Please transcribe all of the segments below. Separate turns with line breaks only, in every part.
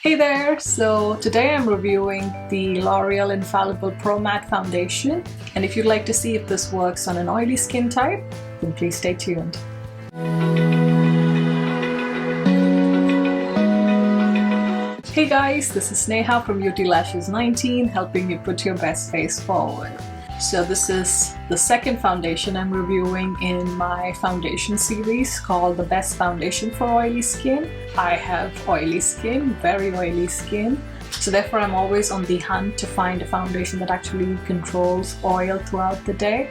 Hey there! So today I'm reviewing the L'Oreal Infallible Pro Matte Foundation, and if you'd like to see if this works on an oily skin type, then please stay tuned. Hey guys, this is Sneha from Beauty Lashes 19, helping you put your best face forward. So this is the second foundation I'm reviewing in my foundation series called The Best Foundation for Oily Skin. I have oily skin, very oily skin, so therefore I'm always on the hunt to find a foundation that actually controls oil throughout the day,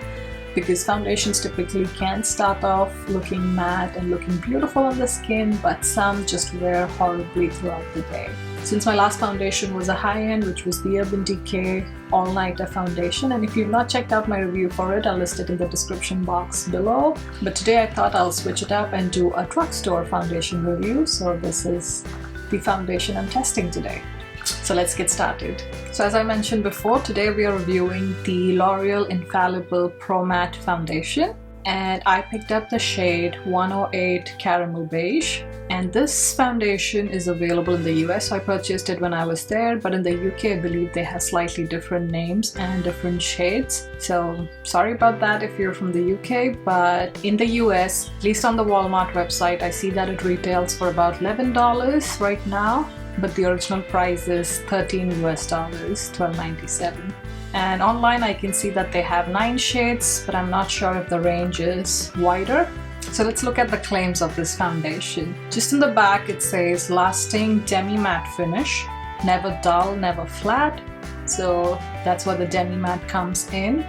because foundations typically can start off looking matte and looking beautiful on the skin, but some just wear horribly throughout the day. Since my last foundation was a high-end, which was the Urban Decay All-Nighter Foundation, and if you've not checked out my review for it, I'll list it in the description box below. But today I thought I'll switch it up and do a drugstore foundation review, so this is the foundation I'm testing today. So let's get started. So as I mentioned before, today we are reviewing the L'Oreal Infallible Pro Matte Foundation, and I picked up the shade 108 Caramel Beige. And this foundation is available in the US, so I purchased it when I was there, but in the UK I believe they have slightly different names and different shades. So sorry about that if you're from the UK, but in the US, at least on the Walmart website, I see that it retails for about $11 right now, but the original price is $13 US, $12.97. And online I can see that they have 9 shades, but I'm not sure if the range is wider. So let's look at the claims of this foundation. Just in the back it says lasting demi-matte finish, never dull, never flat. So that's what the demi-matte comes in,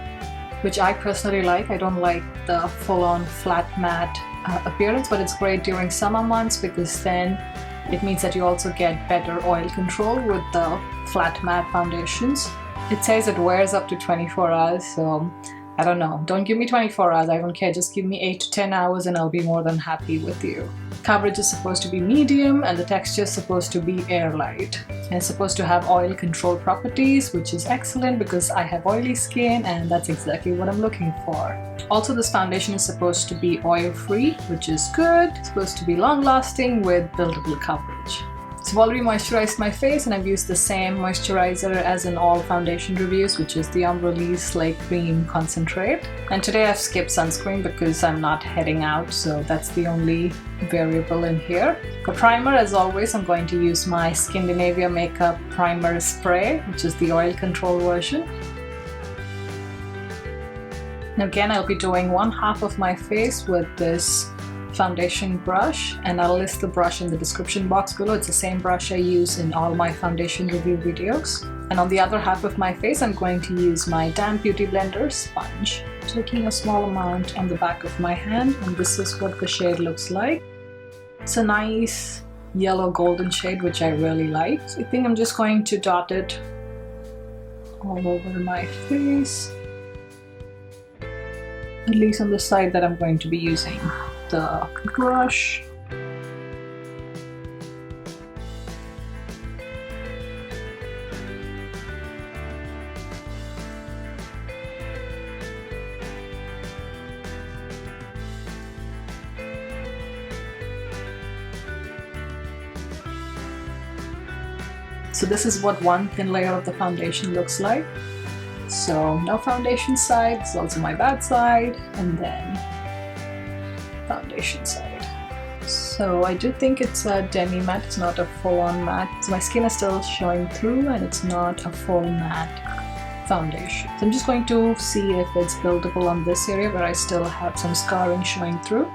which I personally like. I don't like the full-on flat matte appearance, but it's great during summer months because then it means that you also get better oil control with the flat matte foundations. It says it wears up to 24 hours, so I don't know. Don't give me 24 hours, I don't care. Just give me 8 to 10 hours and I'll be more than happy with you. Coverage is supposed to be medium and the texture is supposed to be airlight. And it's supposed to have oil control properties, which is excellent because I have oily skin and that's exactly what I'm looking for. Also, this foundation is supposed to be oil-free, which is good. It's supposed to be long-lasting with buildable coverage. So I've already moisturized my face and I've used the same moisturizer as in all foundation reviews, which is the Umbrelli's Slay Cream Concentrate. And today I've skipped sunscreen because I'm not heading out, so that's the only variable in here. For primer, as always, I'm going to use my Skindinavia Makeup Primer Spray, which is the oil control version. Now again, I'll be doing one half of my face with this foundation brush, and I'll list the brush in the description box below. It's the same brush I use in all my foundation review videos. And on the other half of my face, I'm going to use my damp beauty blender sponge, taking a small amount on the back of my hand, and this is what the shade looks like. It's a nice yellow golden shade, which I really like. So I think I'm just going to dot it all over my face, at least on the side that I'm going to be using the brush. So this is what one thin layer of the foundation looks like. So no foundation side, this is also my bad side, and then foundation side. So I do think it's a demi-matte, it's not a full-on matte. So my skin is still showing through and it's not a full matte foundation. So I'm just going to see if it's buildable on this area where I still have some scarring showing through.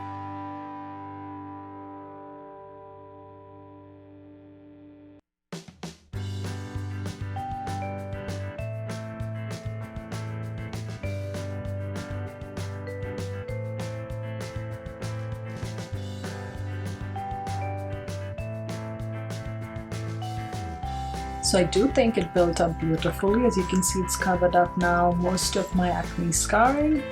So I do think it built up beautifully. As you can see, it's covered up now most of my acne scarring.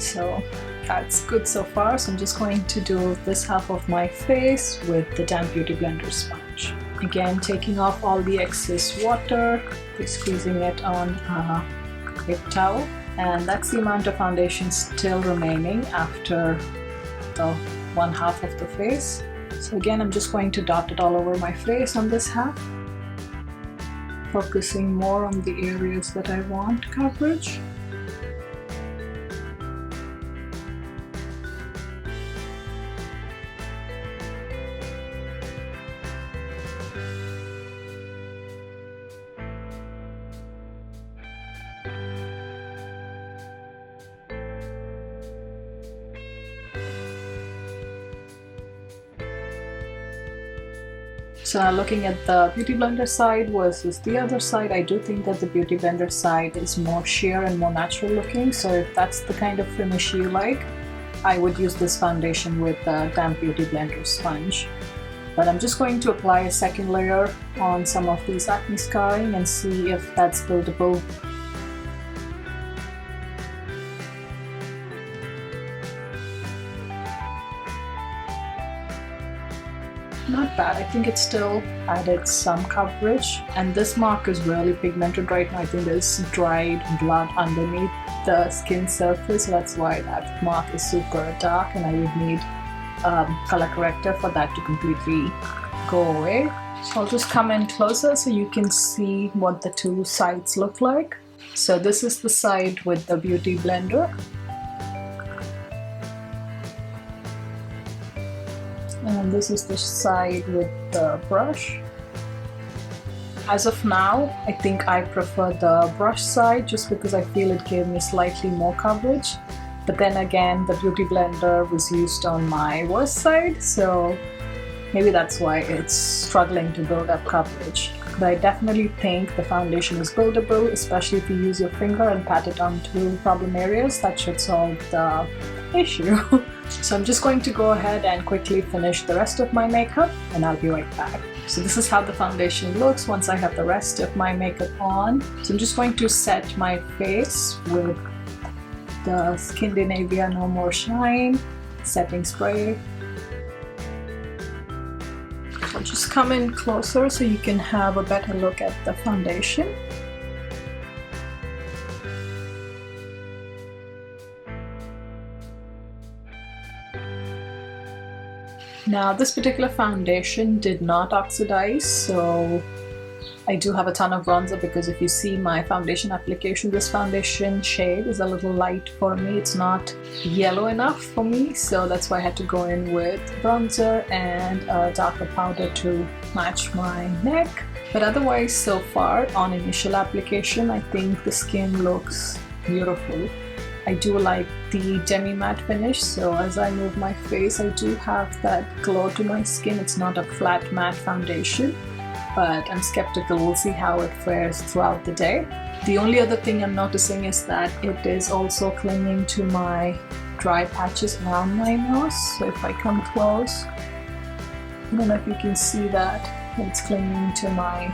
So that's good so far. So I'm just going to do this half of my face with the damp beauty blender sponge. Again, taking off all the excess water, squeezing it on a paper towel. And that's the amount of foundation still remaining after the one half of the face. So again, I'm just going to dot it all over my face on this half, focusing more on the areas that I want coverage. So now looking at the Beauty Blender side versus the other side, I do think that the Beauty Blender side is more sheer and more natural looking. So if that's the kind of finish you like, I would use this foundation with the damp Beauty Blender sponge. But I'm just going to apply a second layer on some of these acne scarring and see if that's buildable. Not bad. I think it still added some coverage, and this mark is really pigmented right now. I think there's dried blood underneath the skin surface, so that's why that mark is super dark, and I would need color corrector for that to completely go away. So I'll just come in closer so you can see what the two sides look like. So this is the side with the Beauty Blender. And this is the side with the brush. As of now, I think I prefer the brush side just because I feel it gave me slightly more coverage. But then again, the Beauty Blender was used on my worst side, so maybe that's why it's struggling to build up coverage. But I definitely think the foundation is buildable, especially if you use your finger and pat it onto problem areas. That should solve the issue. So I'm just going to go ahead and quickly finish the rest of my makeup, and I'll be right back. So this is how the foundation looks once I have the rest of my makeup on. So I'm just going to set my face with the Skindinavia No More Shine setting spray. I'll just come in closer so you can have a better look at the foundation. Now this particular foundation did not oxidize, so I do have a ton of bronzer because if you see my foundation application, this foundation shade is a little light for me. It's not yellow enough for me, so that's why I had to go in with bronzer and a darker powder to match my neck. But otherwise, so far on initial application, I think the skin looks beautiful. I do like the demi-matte finish, so as I move my face, I do have that glow to my skin. It's not a flat matte foundation, but I'm skeptical. We'll see how it fares throughout the day. The only other thing I'm noticing is that it is also clinging to my dry patches around my nose. So if I come close, I don't know if you can see that, it's clinging to my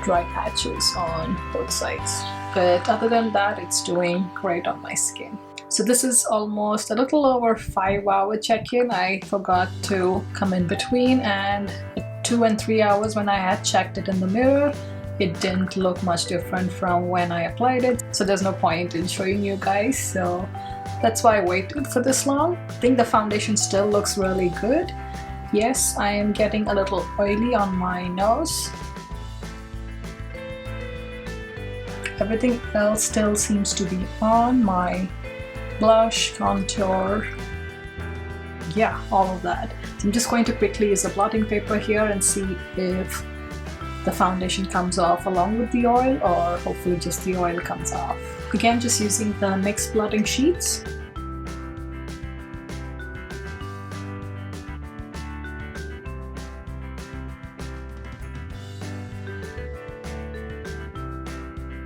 dry patches on both sides. But other than that, it's doing great on my skin. So this is almost a little over 5-hour check-in. I forgot to come in between, and at 2 and 3 hours when I had checked it in the mirror, it didn't look much different from when I applied it. So there's no point in showing you guys. So that's why I waited for this long. I think the foundation still looks really good. Yes, I am getting a little oily on my nose. Everything else still seems to be on. My blush, contour, yeah, all of that. So I'm just going to quickly use a blotting paper here and see if the foundation comes off along with the oil, or hopefully just the oil comes off. Again, just using the NYX blotting sheets.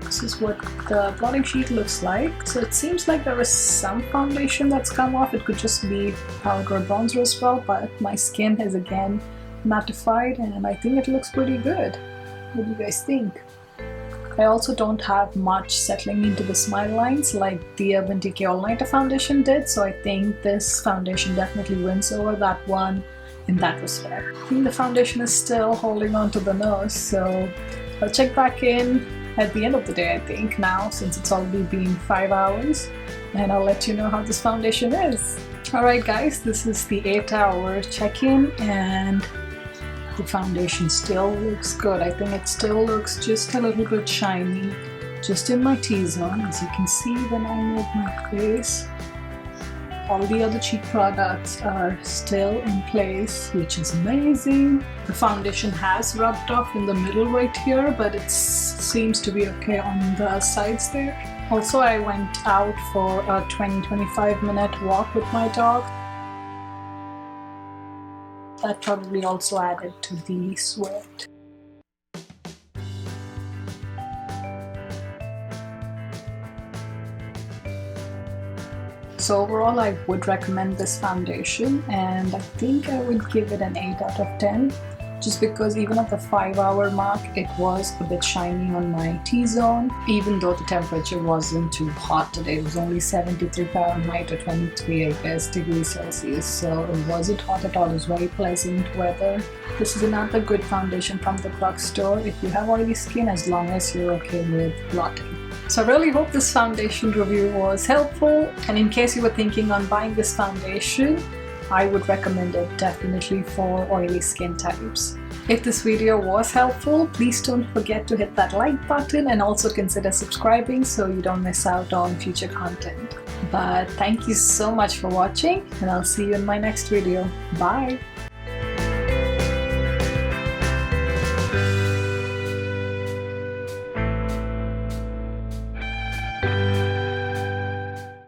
This is what the blotting sheet looks like. So it seems like there is some foundation that's come off. It could just be powder or bronzer as well, but my skin is again mattified and I think it looks pretty good. What do you guys think? I also don't have much settling into the smile lines like the Urban Decay All Nighter foundation did, so I think this foundation definitely wins over that one in that respect. I think the foundation is still holding on to the nose, so I'll check back in at the end of the day, I think, now, since it's already been 5 hours, and I'll let you know how this foundation is. Alright guys, this is the 8-hour check-in and the foundation still looks good. I think it still looks just a little bit shiny, just in my T-zone, as you can see when I move my face. All the other cheek products are still in place, which is amazing. The foundation has rubbed off in the middle right here, but it seems to be okay on the sides there. Also, I went out for a 20-25 minute walk with my dog. That probably also added to the sweat. So overall, I would recommend this foundation, and I think I would give it an 8 out of 10, just because even at the 5-hour mark, it was a bit shiny on my T-zone, even though the temperature wasn't too hot today. It was only 73 Fahrenheit or 23, I guess, degrees Celsius, so it wasn't hot at all. It was very pleasant weather. This is another good foundation from the drugstore if you have oily skin, as long as you're okay with blotting. So I really hope this foundation review was helpful, and in case you were thinking on buying this foundation, I would recommend it definitely for oily skin types. If this video was helpful, please don't forget to hit that like button and also consider subscribing so you don't miss out on future content. But thank you so much for watching, and I'll see you in my next video. Bye!